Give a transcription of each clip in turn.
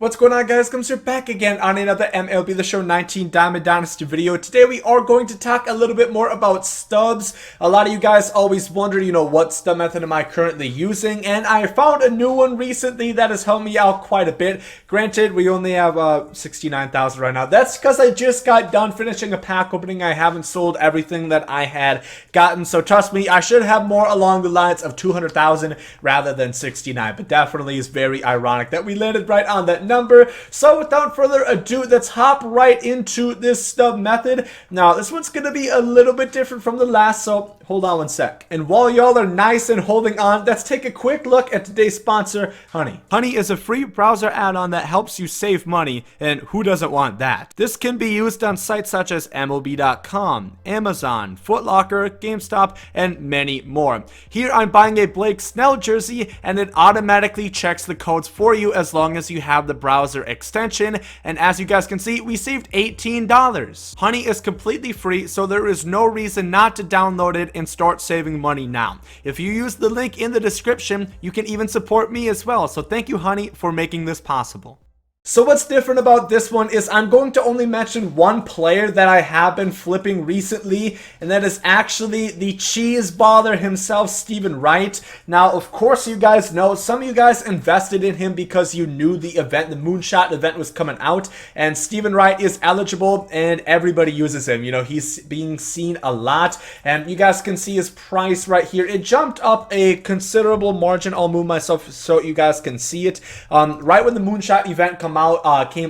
What's going on, guys? Gomes here back again on another MLB The Show 19 Diamond Dynasty video. Today we are going to talk a little bit more about stubs. A lot of you guys always wonder, what stub method am I currently using? And I found a new one recently that has helped me out quite a bit. Granted, we only have 69,000 right now. That's because I just got done finishing a pack opening. I haven't sold everything that I had gotten. So trust me, I should have more along the lines of 200,000 rather than 69. But definitely is very ironic that we landed right on that number. So without further ado, let's hop right into this stub method. Now this one's gonna be a little bit different from the last, so hold on one sec. And while y'all are nice and holding on, let's take a quick look at today's sponsor, Honey. Honey is a free browser add-on that helps you save money, and who doesn't want that? This can be used on sites such as MLB.com, Amazon, Foot Locker, GameStop, and many more. Here I'm buying a Blake Snell jersey, and it automatically checks the codes for you as long as you have the browser extension, and as you guys can see, we saved $18. Honey is completely free, so there is no reason not to download it and start saving money now. If you use the link in the description, you can even support me as well, so thank you, Honey, for making this possible. So what's different about this one is I'm going to only mention one player that I have been flipping recently, and that is actually the cheese baller himself, Steven Wright. Now, of course, you guys know, some of you guys invested in him because you knew the event, the moonshot event was coming out, and Steven Wright is eligible and everybody uses him. He's being seen a lot, and you guys can see his price right here. It jumped up a considerable margin. I'll move myself so you guys can see it. Right when the moonshot event came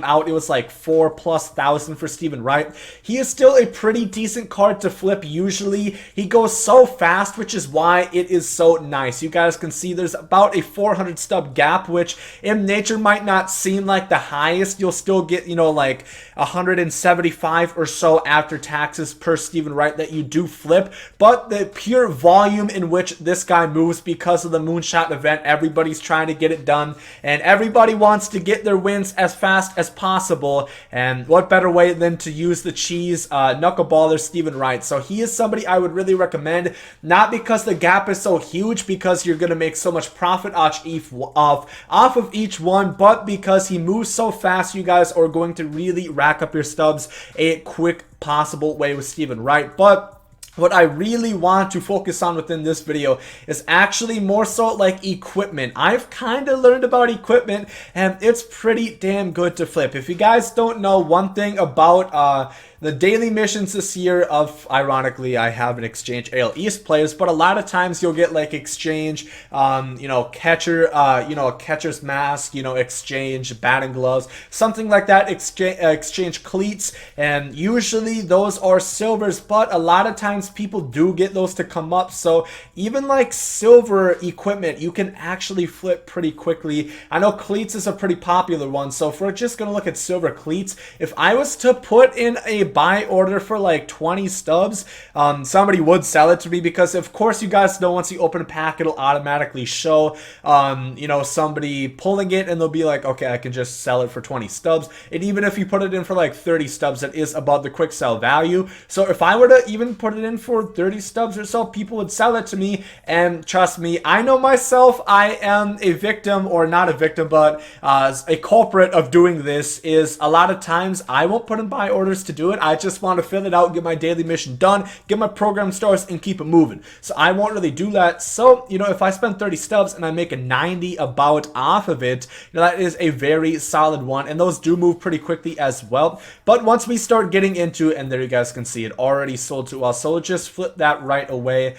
out, it was like 4,000+ for Steven Wright. He is still a pretty decent card to flip. Usually he goes so fast, which is why it is so nice. You guys can see there's about a 400 stub gap, which in nature might not seem like the highest. You'll still get, like 175 or so after taxes per Steven Wright that you do flip, but the pure volume in which this guy moves because of the moonshot event, everybody's trying to get it done, and everybody wants to get their wins as fast as possible, and what better way than to use the cheese knuckleballer Steven Wright. So he is somebody I would really recommend, not because the gap is so huge, because you're going to make so much profit off of each one, but because he moves so fast, you guys are going to really rack up your stubs a quick possible way with Steven Wright. But what I really want to focus on within this video is actually more so like equipment. I've kind of learned about equipment, and it's pretty damn good to flip. If you guys don't know, one thing about the daily missions this year of, ironically, I have an exchange AL East players, but a lot of times you'll get like exchange, catcher, a catcher's mask, exchange batting gloves, something like that, exchange cleats, and usually those are silvers, but a lot of times people do get those to come up. So even like silver equipment, you can actually flip pretty quickly. I know cleats is a pretty popular one, so if we're just gonna look at silver cleats, if I was to put in a buy order for like 20 stubs, somebody would sell it to me, because of course you guys know once you open a pack, it'll automatically show somebody pulling it, and they'll be like, okay, I can just sell it for 20 stubs. And even if you put it in for like 30 stubs, that is above the quick sell value. So if I were to even put it in for 30 stubs or so, people would sell it to me. And trust me, I know myself, I am a victim, or not a victim, but a culprit of doing this. Is a lot of times I won't put in buy orders to do it. I just want to fill it out, get my daily mission done, get my program stars, and keep it moving. So I won't really do that. So, if I spend 30 stubs and I make a 90 about off of it, that is a very solid one. And those do move pretty quickly as well. But once we start getting into it, and there you guys can see it already sold to us, so we'll just flip that right away.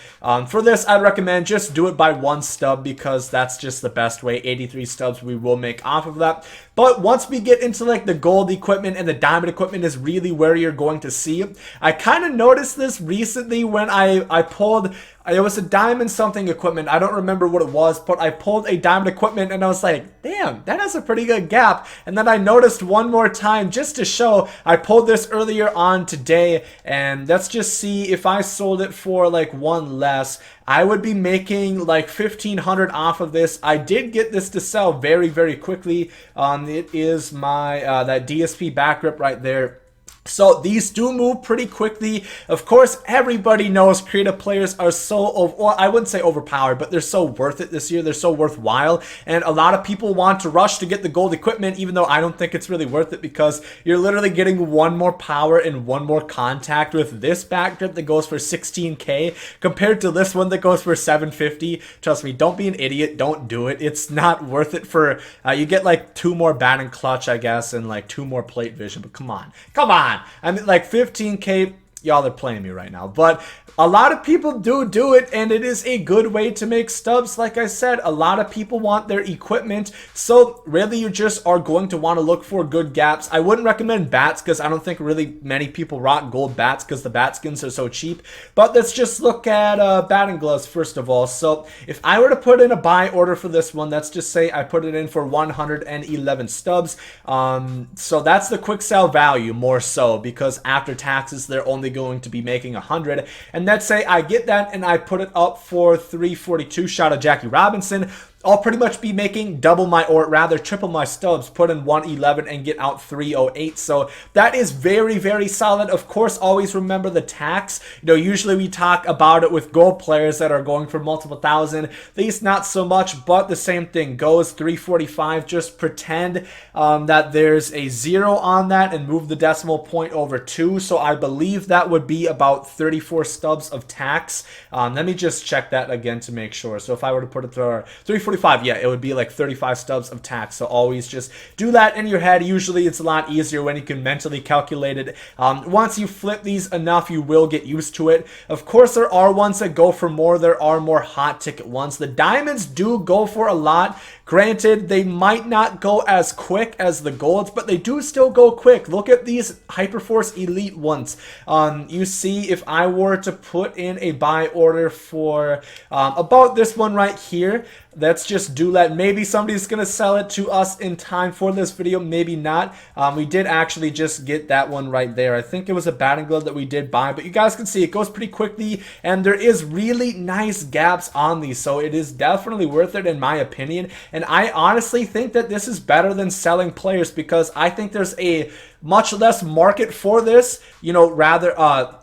For this, I'd recommend just do it by one stub, because that's just the best way. 83 stubs we will make off of that. But once we get into like the gold equipment and the diamond equipment is really where you're going to see it. I kind of noticed this recently when I pulled, it was a diamond something equipment. I don't remember what it was, but I pulled a diamond equipment and I was like, damn, that has a pretty good gap. And then I noticed one more time just to show, I pulled this earlier on today, and let's just see if I sold it for like one less, I would be making like 1,500 off of this. I did get this to sell very, very quickly. It is my that DSP back grip right there. So these do move pretty quickly. Of course, everybody knows creative players are so, well, I wouldn't say overpowered, but they're so worth it this year. They're so worthwhile. And a lot of people want to rush to get the gold equipment, even though I don't think it's really worth it, because you're literally getting one more power and one more contact with this back grip that goes for 16k compared to this one that goes for 750. Trust me, don't be an idiot. Don't do it. It's not worth it for, you get like 2 more batting clutch, I guess, and like 2 more plate vision, but come on. Come on. I mean, like 15k, y'all are playing me right now, but a lot of people do it, and it is a good way to make stubs. Like I said, a lot of people want their equipment, so really you just are going to want to look for good gaps. I wouldn't recommend bats because I don't think really many people rock gold bats because the bat skins are so cheap, but let's just look at batting gloves first of all. So if I were to put in a buy order for this one, let's just say I put it in for 111 stubs. So that's the quick sell value more so, because after taxes they're only going to be making 100. And let's say I get that and I put it up for 342. Shout out Jackie Robinson. I'll pretty much be making double my, or rather triple my stubs, put in 111 and get out 308. So that is very, very solid. Of course, always remember the tax. You know, usually we talk about it with gold players that are going for multiple thousand. These not so much, but the same thing goes 345. Just pretend that there's a 0 on that and move the decimal point over 2. So I believe that would be about 34 stubs of tax. Let me just check that again to make sure. So if I were to put it to 345, yeah, it would be like 35 stubs of tax. So always just do that in your head. Usually it's a lot easier when you can mentally calculate it. Once you flip these enough, you will get used to it. Of course, there are ones that go for more. There are more hot ticket ones. The diamonds do go for a lot. Granted, they might not go as quick as the golds, but they do still go quick. Look at these Hyperforce Elite ones. You see, if I were to put in a buy order for about this one right here, let's just do that. Maybe somebody's going to sell it to us in time for this video, maybe not. We did actually just get that one right there. I think it was a batting glove that we did buy, but you guys can see it goes pretty quickly, and there is really nice gaps on these, so it is definitely worth it in my opinion. And I honestly think that this is better than selling players, because I think there's a much less market for this, you know, rather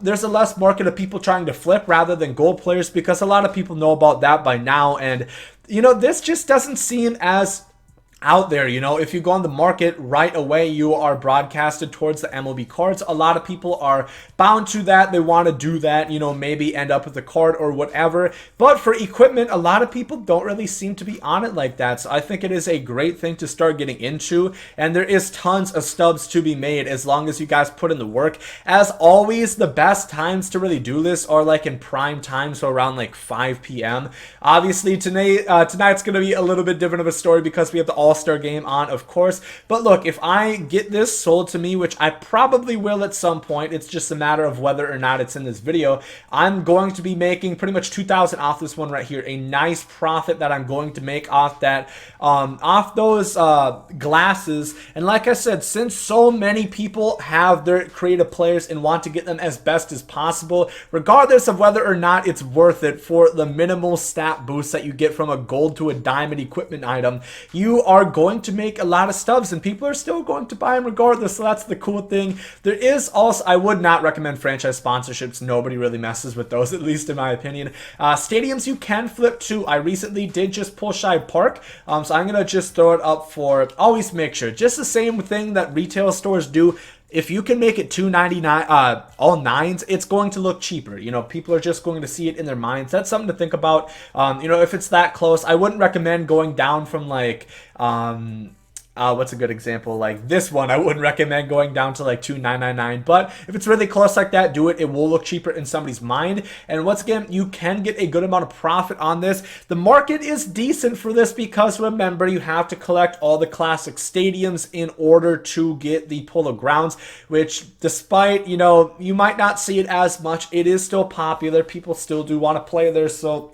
there's a less market of people trying to flip rather than gold players, because a lot of people know about that by now. And you know, this just doesn't seem as out there. You know, if you go on the market right away, you are broadcasted towards the MLB cards. A lot of people are bound to that. They want to do that, you know, maybe end up with a card or whatever. But for equipment, a lot of people don't really seem to be on it like that. So I think it is a great thing to start getting into, and there is tons of stubs to be made as long as you guys put in the work. As always, the best times to really do this are like in prime time, so around like 5 p.m. Obviously tonight's going to be a little bit different of a story because we have the All-Star game on, of course. But look, if I get this sold to me, which I probably will at some point, it's just a matter of whether or not it's in this video, I'm going to be making pretty much 2,000 off this one right here. A nice profit that I'm going to make off that, off those glasses. And like I said, since so many people have their creative players and want to get them as best as possible, regardless of whether or not it's worth it for the minimal stat boost that you get from a gold to a diamond equipment item, you are going to make a lot of stubs, and people are still going to buy them regardless. So that's the cool thing. There is also, I would not recommend franchise sponsorships. Nobody really messes with those, at least in my opinion. Stadiums you can flip to. I recently did just pull Shive Park, so I'm gonna just throw it up for, always make sure, just the same thing that retail stores do. If you can make it $2.99, all nines, it's going to look cheaper. You know, people are just going to see it in their minds. That's something to think about. You know, if it's that close, I wouldn't recommend going down from like, what's a good example? Like this one, I wouldn't recommend going down to like $2.999. But if it's really close like that, do it. It will look cheaper in somebody's mind. And once again, you can get a good amount of profit on this. The market is decent for this because remember, you have to collect all the classic stadiums in order to get the Polo Grounds, which despite, you know, you might not see it as much, it is still popular. People still do want to play there. So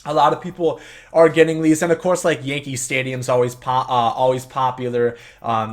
A lot of people are getting these, and of course, like Yankee Stadium's always popular.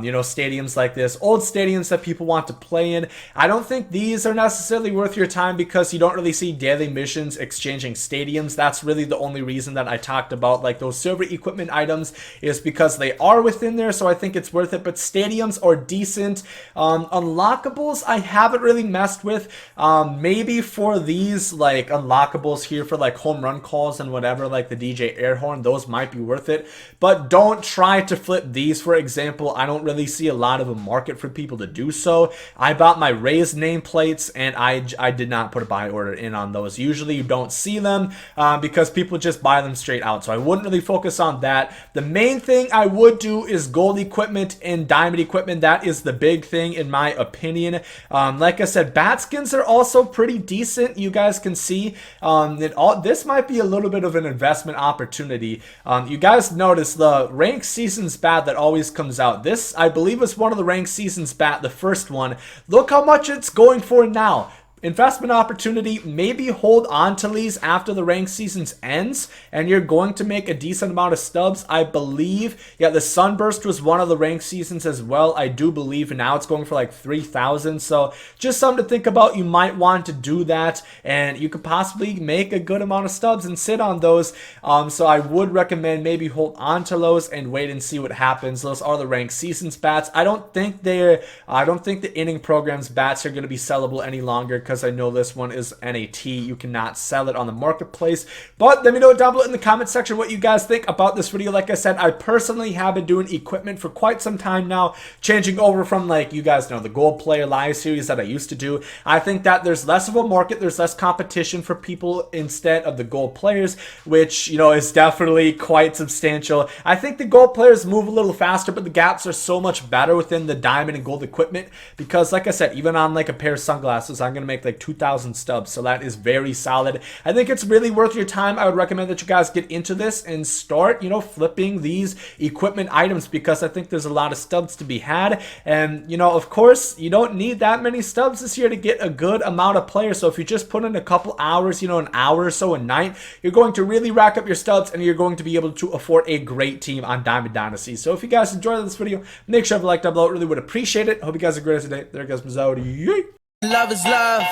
You know, stadiums like this, old stadiums that people want to play in. I don't think these are necessarily worth your time because you don't really see daily missions exchanging stadiums. That's really the only reason that I talked about like those server equipment items, is because they are within there. So I think it's worth it. But stadiums are decent. Unlockables, I haven't really messed with. Maybe for these like unlockables here for like home run calls and whatever, like the DJ air horn, those might be worth it. But don't try to flip these, for example. I don't really see a lot of a market for people to do so. I bought my Rays nameplates and I did not put a buy order in on those. Usually you don't see them because people just buy them straight out. So I wouldn't really focus on that. The main thing I would do is gold equipment and diamond equipment. That is the big thing in my opinion. Like I said, bat skins are also pretty decent. You guys can see this might be a little bit of an investment opportunity. You guys notice the ranked seasons bat that always comes out. This, I believe, is one of the ranked seasons bat, the first one. Look how much it's going for now. Investment opportunity, maybe hold on to these after the ranked seasons ends and you're going to make a decent amount of stubs. I believe, yeah, the Sunburst was one of the ranked seasons as well, I do believe, and now it's going for like 3,000. So just something to think about. You might want to do that and you could possibly make a good amount of stubs and sit on those. So I would recommend maybe hold on to those and wait and see what happens. Those are the ranked seasons bats. I don't think the inning programs bats are going to be sellable any longer, because I know this one is NAT. You cannot sell it on the marketplace. But let me know down below in the comment section what you guys think about this video. Like I said, I personally have been doing equipment for quite some time now, changing over from, like, you guys know, the Gold Player live series that I used to do. I think that there's less of a market, there's less competition for people instead of the Gold Players, which, you know, is definitely quite substantial. I think the Gold Players move a little faster, but the gaps are so much better within the Diamond and Gold equipment, because like I said, even on like a pair of sunglasses, I'm gonna make like 2,000 stubs, so that is very solid. I think it's really worth your time. I would recommend that you guys get into this and start, you know, flipping these equipment items, because I think there's a lot of stubs to be had. And, you know, of course, you don't need that many stubs this year to get a good amount of players. So if you just put in a couple hours, you know, an hour or so a night, you're going to really rack up your stubs and you're going to be able to afford a great team on Diamond Dynasty. So if you guys enjoyed this video, make sure to like down below. Really would appreciate it. Hope you guys have a great day. There goes Mazzotti. Yay! Love is love,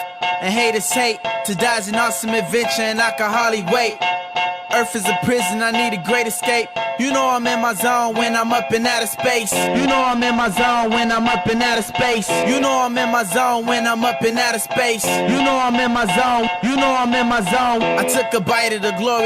and hate is hate. To die is an awesome adventure, and I can hardly wait. Earth is a prison, I need a great escape. You know I'm in my zone when I'm up in outer space. You know I'm in my zone when I'm up in outer space. You know I'm in my zone when I'm up in outer space. You know I'm in my zone. You know I'm in my zone. I took a bite of the glory.